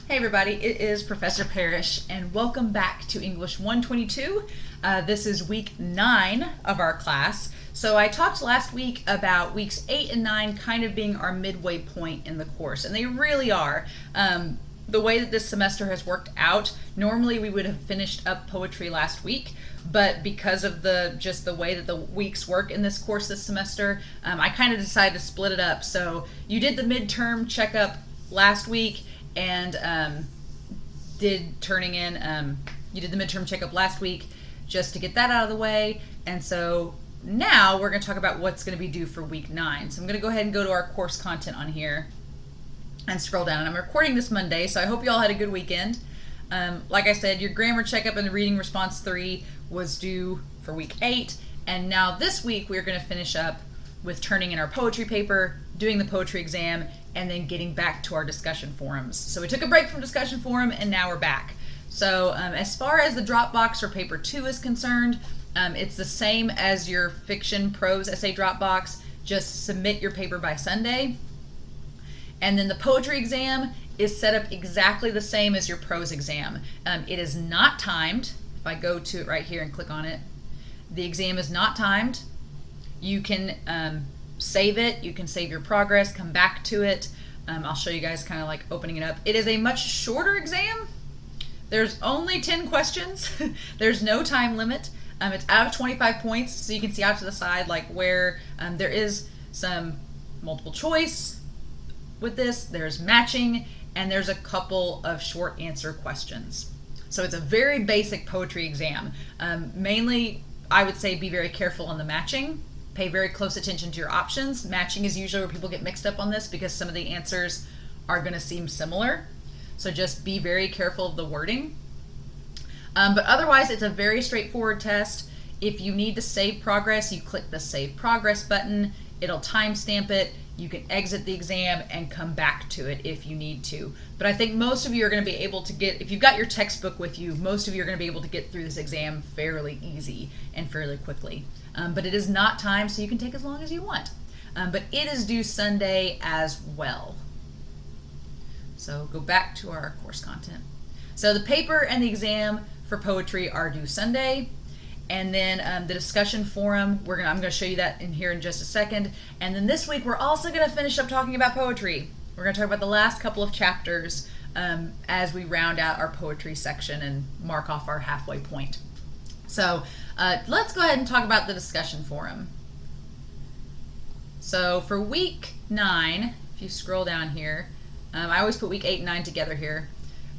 Hey everybody, it is Professor Parish, and welcome back to English 122. This is week 9 of our class. So I talked last week about weeks 8 and 9 kind of being our midway point in the course, and they really are. The way that this semester has worked out, normally we would have finished up poetry last week, but because of the way that the weeks work in this course this semester, I kind of decided to split it up. So you did the midterm checkup last week, and you did the midterm checkup last week just to get that out of the way. And so now we're going to talk about what's going to be due for week 9. So I'm going to go ahead and go to our course content on here and scroll down. And I'm recording this Monday, so I hope you all had a good weekend. Like I said, your grammar checkup and the reading response 3 was due for week 8. And now this week we're going to finish up with turning in our poetry paper, doing the poetry exam, and then getting back to our discussion forums. So we took a break from discussion forum, and now we're back. So as far as the Dropbox for paper 2 is concerned, it's the same as your fiction prose essay Dropbox. Just submit your paper by Sunday. And then the poetry exam is set up exactly the same as your prose exam. It is not timed. If I go to it right here and click on it, the exam is not timed. You can save it, you can save your progress, come back to it. I'll show you guys kind of like opening it up. It is a much shorter exam. There's only 10 questions. There's no time limit. It's out of 25 points, so you can see out to the side like where there is some multiple choice with this, there's matching, and there's a couple of short answer questions. So it's a very basic poetry exam. Mainly, I would say be very careful on the matching. Pay very close attention to your options. Matching is usually where people get mixed up on this because some of the answers are going to seem similar. So just be very careful of the wording. But otherwise, it's a very straightforward test. If you need to save progress, you click the Save Progress button. It'll timestamp it. You can exit the exam and come back to it if you need to. But I think most of you are going to be able to get, if you've got your textbook with you, most of you are going to be able to get through this exam fairly easy and fairly quickly. But it is not timed, so you can take as long as you want. But it is due Sunday as well. So go back to our course content. So the paper and the exam for poetry are due Sunday. And then the discussion forum, I'm going to show you that in here in just a second. And then this week we're also going to finish up talking about poetry. We're going to talk about the last couple of chapters as we round out our poetry section and mark off our halfway point. So let's go ahead and talk about the discussion forum. So for week 9, if you scroll down here, I always put week 8 and 9 together here.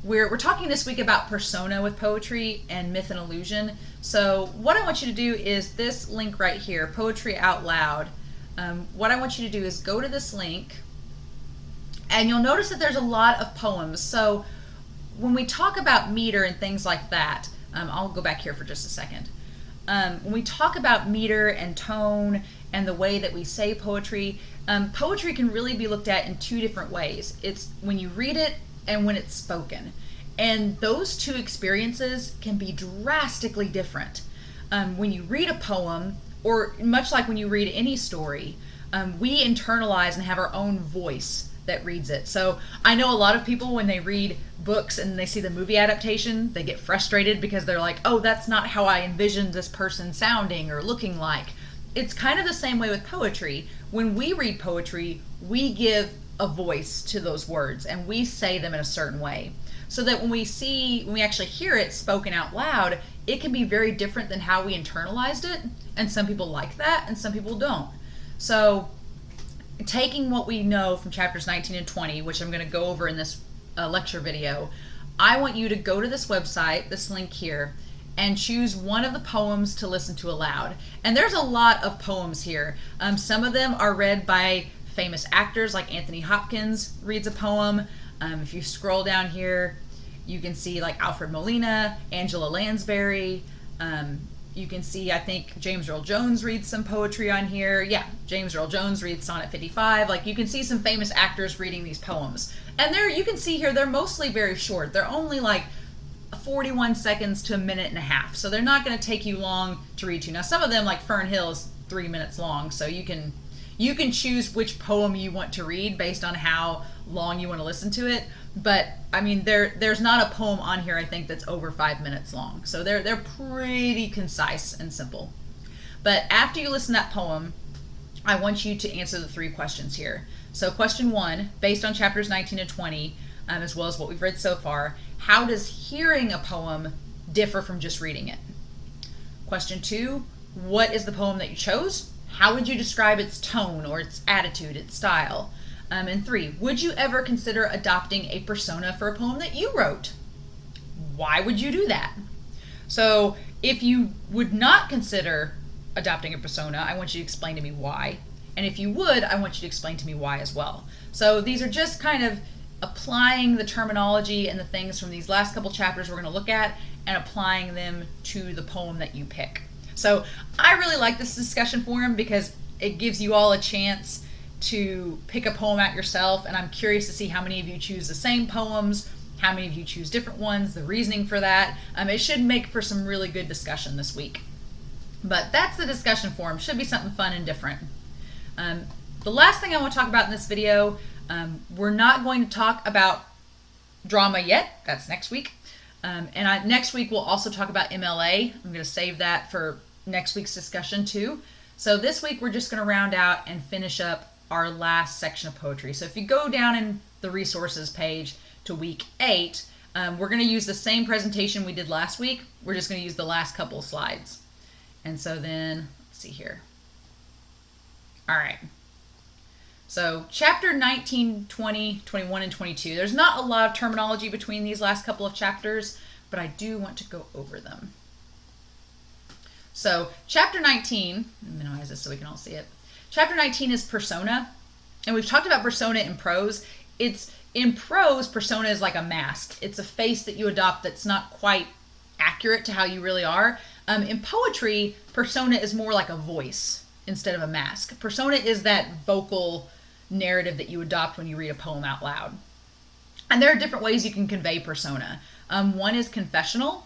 We're talking this week about persona with poetry and myth and illusion. So what I want you to do is this link right here, Poetry Out Loud. What I want you to do is go to this link, and you'll notice that there's a lot of poems. So when we talk about meter and things like that, I'll go back here for just a second. When we talk about meter and tone and the way that we say poetry, poetry can really be looked at in 2 different ways. It's when you read it and when it's spoken. And those 2 experiences can be drastically different. When you read a poem, or much like when you read any story, we internalize and have our own voice that reads it. So I know a lot of people, when they read books and they see the movie adaptation, they get frustrated because they're like, oh, that's not how I envisioned this person sounding or looking like. It's kind of the same way with poetry. When we read poetry, we give a voice to those words and we say them in a certain way, so that when we actually hear it spoken out loud, it can be very different than how we internalized it. And some people like that and some people don't. So taking what we know from chapters 19 and 20, which I'm going to go over in this lecture video, I want you to go to this website, this link here, and choose one of the poems to listen to aloud. And there's a lot of poems here. Some of them are read by famous actors, like Anthony Hopkins reads a poem. If you scroll down here, you can see like Alfred Molina, Angela Lansbury. You can see, I think James Earl Jones reads some poetry on here. Yeah, James Earl Jones reads Sonnet 55. Like, you can see some famous actors reading these poems. And you can see here, they're mostly very short. They're only like 41 seconds to a minute and a half. So they're not going to take you long to read to. Now, some of them, like Fern Hill, is 3 minutes long, so you can You can choose which poem you want to read based on how long you want to listen to it. But I mean, there's not a poem on here, I think, that's over 5 minutes long. So they're pretty concise and simple. But after you listen to that poem, I want you to answer the 3 questions here. So question 1, based on chapters 19 and 20, as well as what we've read so far, how does hearing a poem differ from just reading it? Question 2, what is the poem that you chose? How would you describe its tone or its attitude, its style? And 3, would you ever consider adopting a persona for a poem that you wrote? Why would you do that? So if you would not consider adopting a persona, I want you to explain to me why. And if you would, I want you to explain to me why as well. So these are just kind of applying the terminology and the things from these last couple chapters we're going to look at and applying them to the poem that you pick. So I really like this discussion forum because it gives you all a chance to pick a poem out yourself, and I'm curious to see how many of you choose the same poems, how many of you choose different ones, the reasoning for that. It should make for some really good discussion this week. But that's the discussion forum. Should be something fun and different. The last thing I want to talk about in this video, we're not going to talk about drama yet. That's next week. Next week we'll also talk about MLA. I'm going to save that for next week's discussion too. So this week we're just going to round out and finish up our last section of poetry. So if you go down in the resources page to week 8, we're going to use the same presentation we did last week. We're just going to use the last couple of slides. And so then, let's see here. All right. So chapter 19, 20, 21, and 22. There's not a lot of terminology between these last couple of chapters, but I do want to go over them. So chapter 19, minimize this so we can all see it. Chapter 19 is persona, and we've talked about persona in prose. In prose, persona is like a mask. It's a face that you adopt that's not quite accurate to how you really are. In poetry, persona is more like a voice instead of a mask. Persona is that vocal narrative that you adopt when you read a poem out loud. And there are different ways you can convey persona. One is confessional.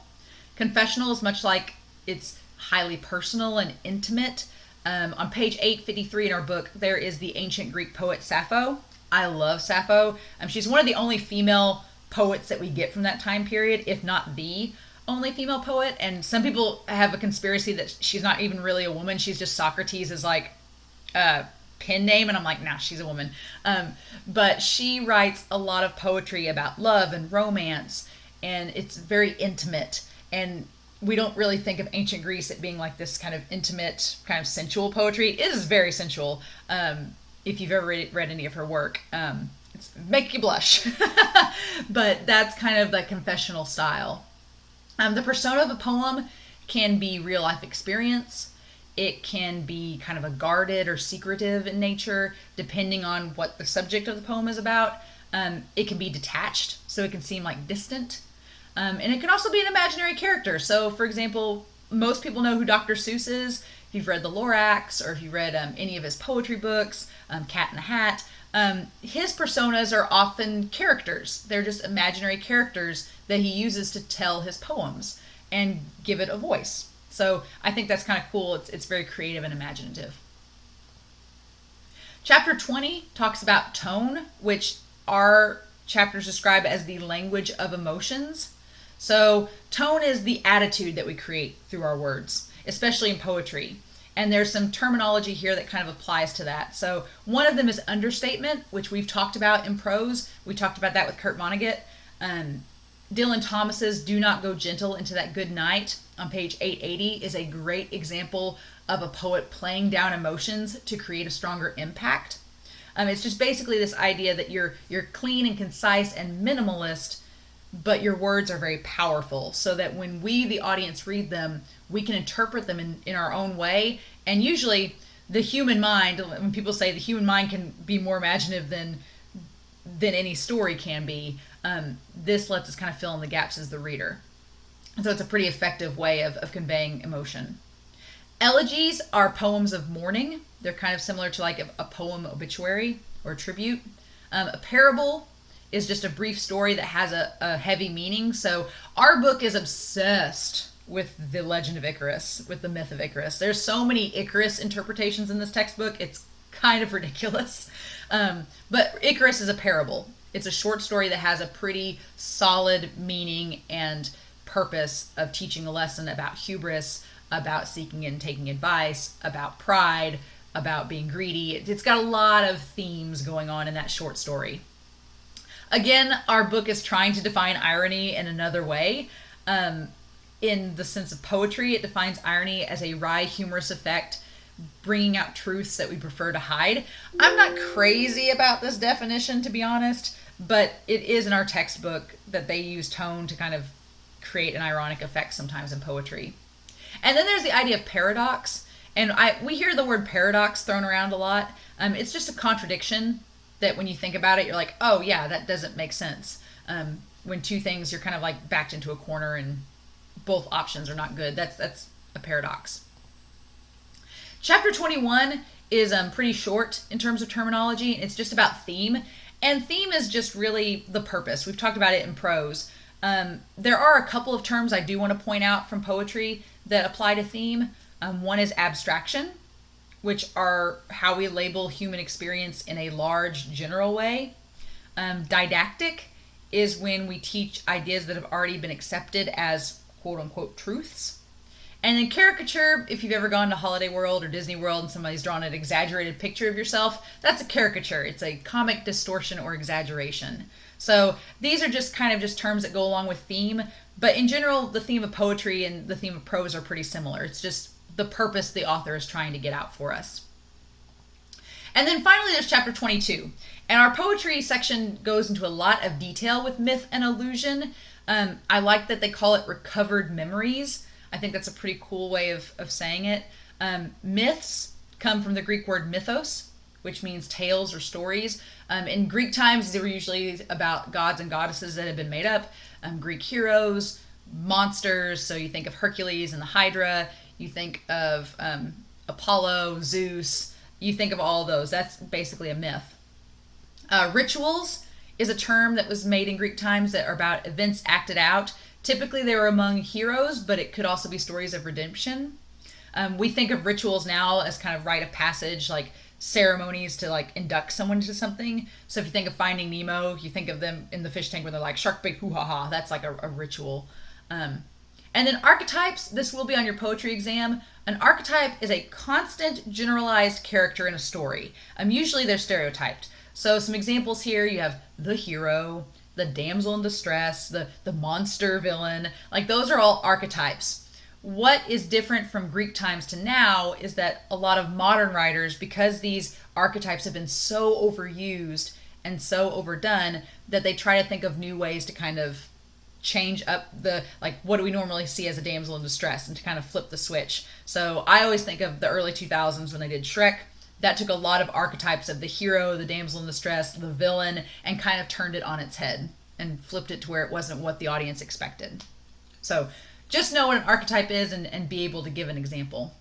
Confessional is much like it's highly personal and intimate. On page 853 in our book, there is the ancient Greek poet Sappho. I love Sappho. She's one of the only female poets that we get from that time period, if not the only female poet. And some people have a conspiracy that she's not even really a woman. She's just Socrates' like pen name. And I'm like, nah, she's a woman. But she writes a lot of poetry about love and romance, and it's very intimate. And we don't really think of ancient Greece as being like this kind of intimate, kind of sensual poetry. It is very sensual. If you've ever read any of her work, it's make you blush. But that's kind of the confessional style. The persona of a poem can be real life experience. It can be kind of a guarded or secretive in nature, depending on what the subject of the poem is about. It can be detached, so it can seem like distant. And it can also be an imaginary character. So, for example, most people know who Dr. Seuss is. If you've read the Lorax, or if you've read any of his poetry books, Cat in the Hat, his personas are often characters. They're just imaginary characters that he uses to tell his poems and give it a voice. So I think that's kind of cool. It's very creative and imaginative. Chapter 20 talks about tone, which our chapters describe as the language of emotions. So tone is the attitude that we create through our words, especially in poetry. And there's some terminology here that kind of applies to that. So one of them is understatement, which we've talked about in prose. We talked about that with Kurt Vonnegut. Dylan Thomas's Do Not Go Gentle Into That Good Night on page 880 is a great example of a poet playing down emotions to create a stronger impact. It's just basically this idea that you're clean and concise and minimalist, but your words are very powerful, so that when we, the audience, read them, we can interpret them in our own way. And usually the human mind, when people say the human mind can be more imaginative than any story can be, this lets us kind of fill in the gaps as the reader. And so it's a pretty effective way of conveying emotion. Elegies are poems of mourning. They're kind of similar to like a poem obituary or tribute. A parable is just a brief story that has a heavy meaning. So our book is obsessed with the legend of Icarus, with the myth of Icarus. There's so many Icarus interpretations in this textbook. It's kind of ridiculous. But Icarus is a parable. It's a short story that has a pretty solid meaning and purpose of teaching a lesson about hubris, about seeking and taking advice, about pride, about being greedy. It's got a lot of themes going on in that short story. Again, our book is trying to define irony in another way. In the sense of poetry, it defines irony as a wry, humorous effect, bringing out truths that we prefer to hide. I'm not crazy about this definition, to be honest, but it is in our textbook that they use tone to kind of create an ironic effect sometimes in poetry. And then there's the idea of paradox. And we hear the word paradox thrown around a lot. It's just a contradiction that when you think about it, you're like, oh yeah, that doesn't make sense. When two things, you're kind of like backed into a corner and both options are not good. That's a paradox. Chapter 21 is pretty short in terms of terminology. It's just about theme. And theme is just really the purpose. We've talked about it in prose. There are a couple of terms I do want to point out from poetry that apply to theme. One is abstraction, which are how we label human experience in a large, general way. Didactic is when we teach ideas that have already been accepted as quote-unquote truths. And then caricature, if you've ever gone to Holiday World or Disney World and somebody's drawn an exaggerated picture of yourself, that's a caricature. It's a comic distortion or exaggeration. So these are just kind of just terms that go along with theme. But in general, the theme of poetry and the theme of prose are pretty similar. It's just the purpose the author is trying to get out for us. And then finally, there's chapter 22. And our poetry section goes into a lot of detail with myth and allusion. I like that they call it recovered memories. I think that's a pretty cool way of saying it. Myths come from the Greek word mythos, which means tales or stories. In Greek times, they were usually about gods and goddesses that had been made up. Greek heroes, monsters, so you think of Hercules and the Hydra. You think of Apollo, Zeus. You think of all those. That's basically a myth. Rituals is a term that was made in Greek times that are about events acted out. Typically, they were among heroes, but it could also be stories of redemption. We think of rituals now as kind of rite of passage, like ceremonies to like induct someone into something. So if you think of Finding Nemo, you think of them in the fish tank when they're like, shark big hoo-ha-ha. That's like a ritual. And then archetypes, this will be on your poetry exam. An archetype is a constant generalized character in a story. Usually they're stereotyped. So some examples here, you have the hero, the damsel in distress, the monster villain. Like those are all archetypes. What is different from Greek times to now is that a lot of modern writers, because these archetypes have been so overused and so overdone, that they try to think of new ways to kind of change up the, like, what do we normally see as a damsel in distress, and to kind of flip the switch. So I always think of the early 2000s when they did Shrek. That took a lot of archetypes of the hero, the damsel in distress, the villain, and kind of turned it on its head and flipped it to where it wasn't what the audience expected. So just know what an archetype is and be able to give an example.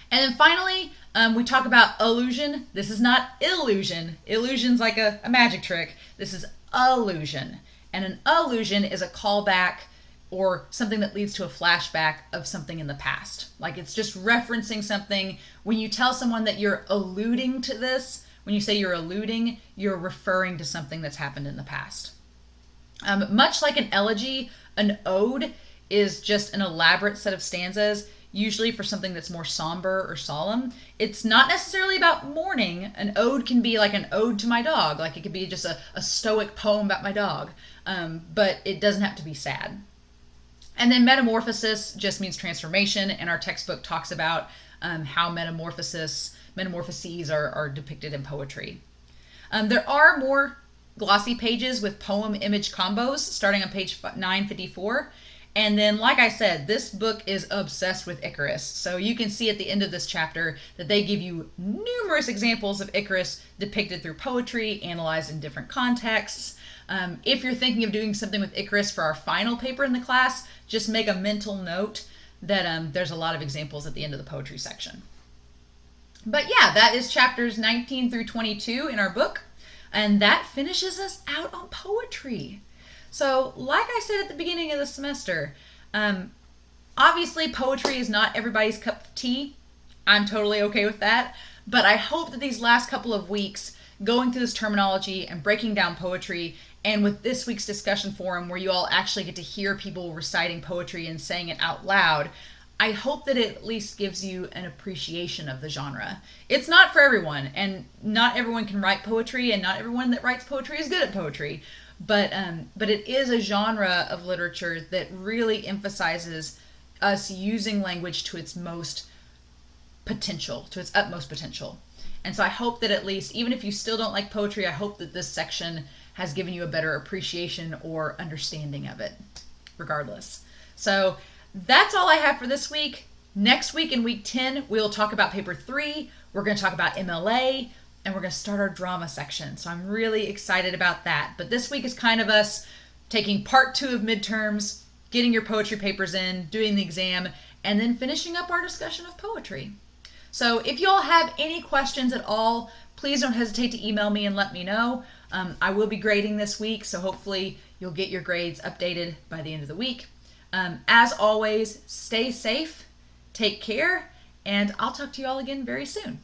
And then finally, we talk about allusion. This is not illusion. Illusion's like a magic trick. This is allusion. And an allusion is a callback or something that leads to a flashback of something in the past. Like it's just referencing something. When you tell someone that you're alluding to this, when you say you're alluding, you're referring to something that's happened in the past. Much like an elegy, an ode is just an elaborate set of stanzas, usually for something that's more somber or solemn. It's not necessarily about mourning. An ode can be like an ode to my dog. Like it could be just a stoic poem about my dog. But it doesn't have to be sad. And then metamorphosis just means transformation, and our textbook talks about how metamorphoses are depicted in poetry. There are more glossy pages with poem-image combos starting on page 954. And then, like I said, this book is obsessed with Icarus. So you can see at the end of this chapter that they give you numerous examples of Icarus depicted through poetry, analyzed in different contexts. If you're thinking of doing something with Icarus for our final paper in the class, just make a mental note that there's a lot of examples at the end of the poetry section. But yeah, that is chapters 19 through 22 in our book. And that finishes us out on poetry. So, like I said at the beginning of the semester, obviously poetry is not everybody's cup of tea. I'm totally okay with that. But I hope that these last couple of weeks, going through this terminology and breaking down poetry, and with this week's discussion forum where you all actually get to hear people reciting poetry and saying it out loud, I hope that it at least gives you an appreciation of the genre. It's not for everyone, and not everyone can write poetry, and not everyone that writes poetry is good at poetry. But it is a genre of literature that really emphasizes us using language to its most potential, to its utmost potential. And so I hope that at least, even if you still don't like poetry, I hope that this section has given you a better appreciation or understanding of it, regardless. So that's all I have for this week. Next week in week 10, we'll talk about paper 3. We're going to talk about MLA, and we're going to start our drama section. So I'm really excited about that. But this week is kind of us taking part 2 of midterms, getting your poetry papers in, doing the exam, and then finishing up our discussion of poetry. So if you all have any questions at all, please don't hesitate to email me and let me know. I will be grading this week, so hopefully you'll get your grades updated by the end of the week. As always, stay safe, take care, and I'll talk to you all again very soon.